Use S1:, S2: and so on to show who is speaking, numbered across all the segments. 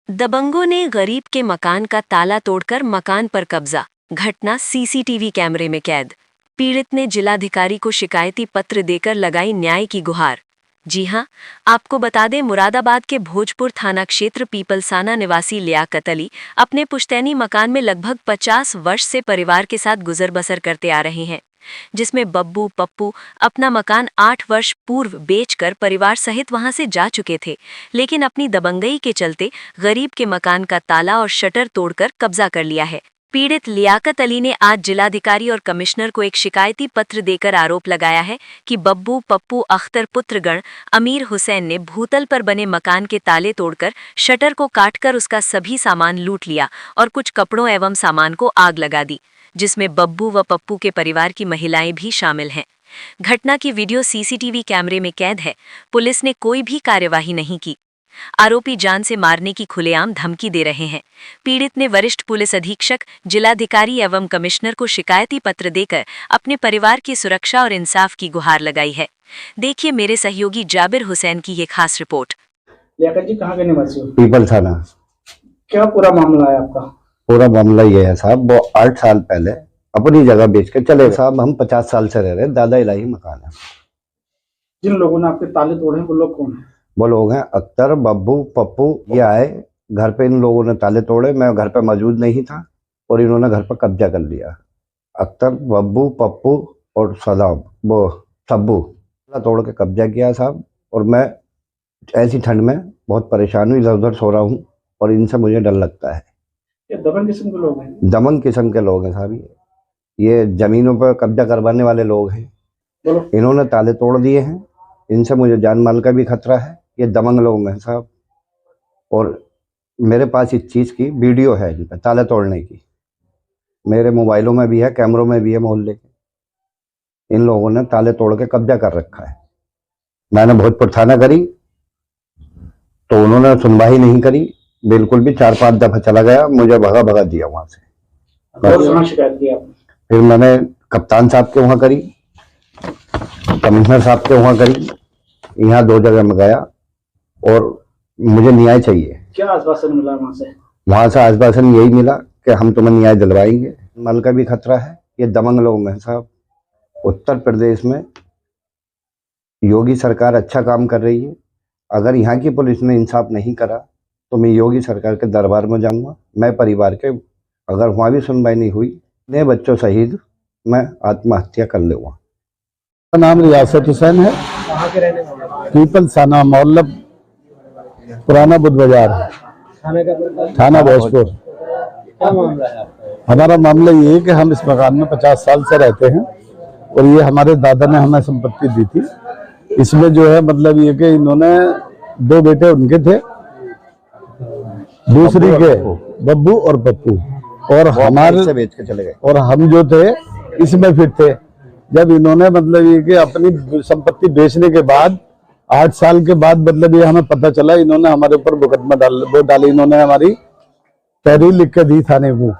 S1: दबंगों ने गरीब के मकान का ताला तोड़कर मकान पर कब्जा। घटना सीसीटीवी कैमरे में कैद। पीड़ित ने जिलाधिकारी को शिकायती पत्र देकर लगाई न्याय की गुहार। जी हां, आपको बता दें, मुरादाबाद के भोजपुर थाना क्षेत्र पीपलसाना निवासी लियाकत अली अपने पुश्तैनी मकान में लगभग 50 वर्ष से परिवार के साथ गुजर बसर करते आ रहे हैं, जिसमें बब्बू पप्पू अपना मकान 8 वर्ष पूर्व बेचकर परिवार सहित वहां से जा चुके थे, लेकिन अपनी दबंगई के चलते गरीब के मकान का ताला और शटर तोड़कर कब्जा कर लिया है। पीड़ित लियाकत अली ने आज जिलाधिकारी और कमिश्नर को एक शिकायती पत्र देकर आरोप लगाया है कि बब्बू पप्पू अख्तर पुत्रगण अमीर हुसैन ने भूतल पर बने मकान के ताले तोड़कर शटर को काटकर उसका सभी सामान लूट लिया और कुछ कपड़ों एवं सामान को आग लगा दी, जिसमें बब्बू व पप्पू के परिवार की महिलाएं भी शामिल हैं। घटना की वीडियो सीसीटीवी कैमरे में कैद है। पुलिस ने कोई भी कार्यवाही नहीं की। आरोपी जान से मारने की खुलेआम धमकी दे रहे हैं। पीड़ित ने वरिष्ठ पुलिस अधीक्षक, जिलाधिकारी एवं कमिश्नर को शिकायती पत्र देकर अपने परिवार की सुरक्षा और इंसाफ की गुहार लगाई है। देखिए मेरे सहयोगी जाबिर हुसैन की ये खास रिपोर्ट।
S2: लियाकत जी, कहाँ के निवासी हो?
S3: पीपलसाना।
S2: क्या पूरा मामला है आपका?
S3: पूरा मामला ये है साहब, वो 8 साल पहले अपनी जगह बेच के चले साहब। हम 50 साल से रह रहे हैं, दादा इलाही मकान है।
S2: जिन लोगों ने आपके ताले तोड़े हैं वो लोग कौन है?
S3: वो लोग हैं अख्तर, बब्बू, पप्पू। ये आए घर पे, इन लोगों ने ताले तोड़े। मैं घर पे मौजूद नहीं था और इन्होंने घर पर कब्जा कर लिया। अख्तर, बब्बू, पप्पू और सदाब, वो सब्बू तोड़ के कब्जा किया साहब। और मैं ऐसी ठंड में बहुत परेशान हूँ, इधर उधर सो रहा हूँ और इनसे मुझे डर लगता है।
S2: ये दबंग किस्म के लोग हैं?
S3: दमन किस्म के लोग हैं साहब। ये जमीनों पर कब्जा करवाने वाले लोग हैं। इन्होंने ताले तोड़ दिए हैं। इनसे मुझे जान माल का भी खतरा है। ये दबंग लोग हैं साहब। और मेरे पास इस चीज़ की वीडियो है, इन पर ताले तोड़ने की। मेरे मोबाइलों में भी है, कैमरों में भी है मोहल्ले के। इन लोगों ने ताले तोड़ के कब्जा कर रखा है। मैंने भोजपुर थाना करी तो उन्होंने सुनवाई नहीं करी बिल्कुल भी। 4-5 दफा चला गया, मुझे भगा दिया वहां से।
S2: शिकायत की आपने?
S3: फिर मैंने कप्तान साहब के वहां करी, कमिश्नर साहब के वहां करी। यहाँ 2 जगह में गया और मुझे न्याय चाहिए।
S2: क्या आश्वासन मिला वहां से?
S3: वहां से आश्वासन यही मिला कि हम तुम्हें न्याय दिलवाएंगे। माल का भी खतरा है। ये दबंग लोग हैं साहब। उत्तर प्रदेश में योगी सरकार अच्छा काम कर रही है। अगर यहाँ की पुलिस ने इंसाफ नहीं करा तो मैं योगी सरकार के दरबार में जाऊंगा। मैं परिवार के, अगर वहाँ भी सुनवाई नहीं हुई, अपने बच्चों सहित मैं आत्महत्या कर लूँगा।
S4: मेरा नाम रियासत हुसैन है।
S2: कहाँ के रहने वाले?
S4: पीपलसाना मोहल्ला, पुराना बुद्ध बाजार, थाना भोजपुर।
S2: क्या मामला है आपका?
S4: हमारा मामला ये है कि हम इस मकान में 50 साल से रहते हैं और ये हमारे दादा ने हमें संपत्ति दी थी। इसमें जो है मतलब ये कि इन्होंने 2 बेटे उनके थे, दूसरी के बब्बू और पप्पू, और हमारे
S3: से बेच के चले गए।
S4: और हम जो थे इसमें फिर थे। जब इन्होंने मतलब ये कि अपनी संपत्ति बेचने के बाद 8 साल के बाद मतलब ये हमें पता चला, इन्होंने हमारे ऊपर मुकदमा डाली। इन्होंने हमारी तहरीर लिख के दी थाने को।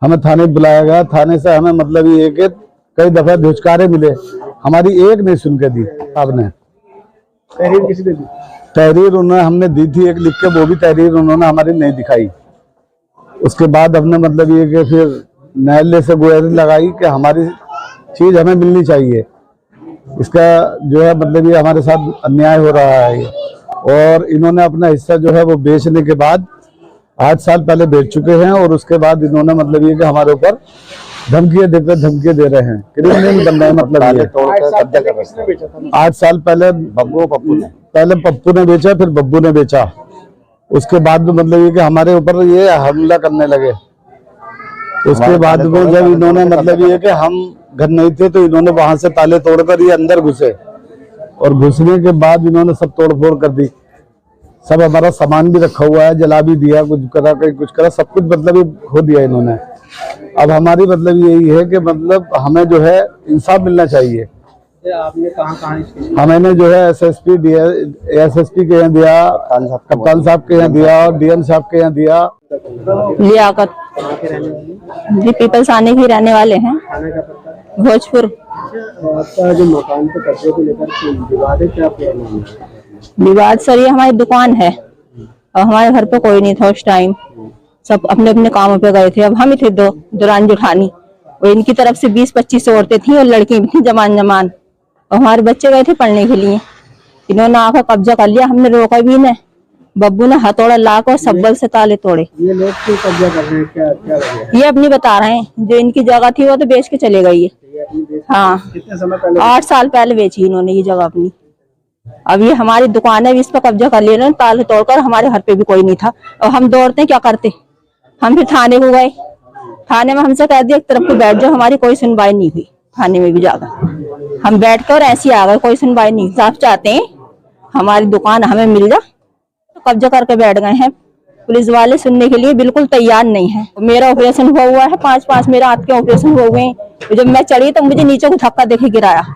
S4: हमें थाने बुलाया गया। थाने से हमें मतलब ये कि कई दफा धिक्कारे मिले, हमारी एक नहीं सुन के दी। आपने
S2: तहरीर किसी ने दी?
S4: तहरीर उन्होंने हमने दी थी एक लिख के, वो भी तहरीर उन्होंने हमारी नहीं दिखाई। उसके बाद हमने मतलब ये कि फिर न्यायालय से गुहारी लगाई कि हमारी चीज हमें मिलनी चाहिए। इसका जो है मतलब ये हमारे साथ अन्याय हो रहा है। और इन्होंने अपना हिस्सा जो है वो बेचने के बाद 8 साल पहले बेच चुके हैं और उसके बाद इन्होंने मतलब ये कि हमारे ऊपर धमकियां देकर धमकियां दे रहे हैं। क्रिमिनल बन रहे हैं मतलब ये। 8 साल पहले
S3: पप्पू ने,
S4: पहले पप्पू ने बेचा, फिर बब्बू ने बेचा। उसके बाद में मतलब ये कि हमारे ऊपर ये हमला करने लगे। उसके बाद में जब इन्होंने मतलब ये कि हम घर नहीं थे तो इन्होंने वहां से ताले तोड़कर ये अंदर घुसे और घुसने के बाद इन्होंने सब तोड़फोड़ कर दी। सब हमारा सामान भी रखा हुआ है, जला भी दिया, कुछ करा कहीं कुछ करा, सब कुछ मतलब खो दिया इन्होंने। अब हमारी मतलब यही है कि मतलब हमें जो है इंसाफ मिलना चाहिए।
S2: आपने कहाँ
S4: हमने जो है एसएसपी के यहाँ दिया, कप्तान साहब के यहाँ दिया और डीएम साहब के यहाँ दिया।
S5: लियाकत जी, पीपलसाने की रहने वाले हैं, भोजपुर।
S2: आपका जो मकान पे कब्जे को लेकर विवाद है, क्या?
S5: विवाद सर, ये हमारी दुकान है और हमारे घर पे कोई नहीं था उस टाइम, सब अपने अपने कामों पे गए थे। अब हम ही थे दो दुरान जुठानी, और इनकी तरफ से 20-25 औरतें थी और लड़की भी थी जमान जमान, और हमारे बच्चे गए थे पढ़ने के लिए। इन्होंने आकर कब्जा कर लिया, हमने रोका भी नहीं। बब्बू ने हथौड़ा लाकर और सब्बल से ताले तोड़े।
S2: ये लोग क्यों कब्जा कर रहे हैं, क्या क्या वजह है?
S5: ये अपनी बता रहे हैं, जो इनकी जगह थी वो तो बेच के चले गई है।
S2: ये अपनी देश
S5: हाँ,
S2: कितने समय पहले
S5: 8 साल पहले बेची इन्होंने ये जगह अपनी। अब ये हमारी दुकान है, इस पर कब्जा कर लिया इन्होंने ताले तोड़कर। हमारे घर पे भी कोई नहीं था और हम दौड़ते क्या करते, हम फिर थाने को गए। थाने में हमसे कह दिया एक तरफ को बैठ जाओ, हमारी कोई सुनवाई नहीं हुई। थाने में भी जाकर हम बैठ कर ऐसे आ गए, कोई सुनवाई नहीं। साफ चाहते हैं हमारी दुकान हमें मिल जा, तो कब्जा करके बैठ गए हैं। पुलिस वाले सुनने के लिए बिल्कुल तैयार नहीं है। मेरा ऑपरेशन हुआ है, 5 मेरे हाथ के ऑपरेशन हुए हैं। जब मैं चढ़ी तो मुझे नीचे को धक्का देके गिराया।